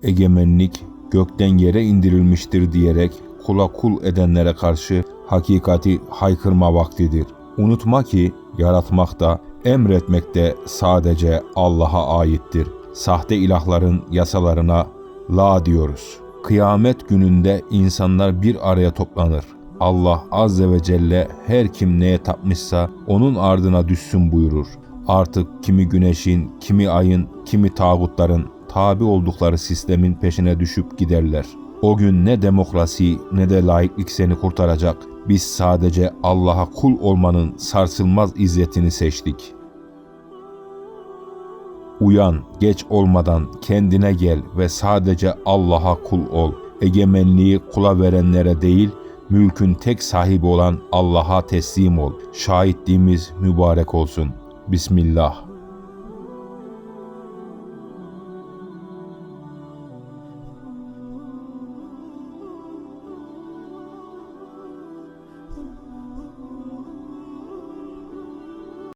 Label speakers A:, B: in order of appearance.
A: egemenlik gökten yere indirilmiştir diyerek kula kul edenlere karşı hakikati haykırma vaktidir. Unutma ki yaratmak da emretmek de sadece Allah'a aittir. Sahte ilahların yasalarına la diyoruz. Kıyamet gününde insanlar bir araya toplanır. Allah Azze ve Celle her kim neye tapmışsa onun ardına düşsün buyurur. Artık kimi güneşin, kimi ayın, kimi tağutların tabi oldukları sistemin peşine düşüp giderler. O gün ne demokrasi ne de laiklik seni kurtaracak. Biz sadece Allah'a kul olmanın sarsılmaz izzetini seçtik. Uyan, geç olmadan kendine gel ve sadece Allah'a kul ol. Egemenliği kula verenlere değil, mülkün tek sahibi olan Allah'a teslim ol. Şahitliğimiz mübarek olsun. Bismillah.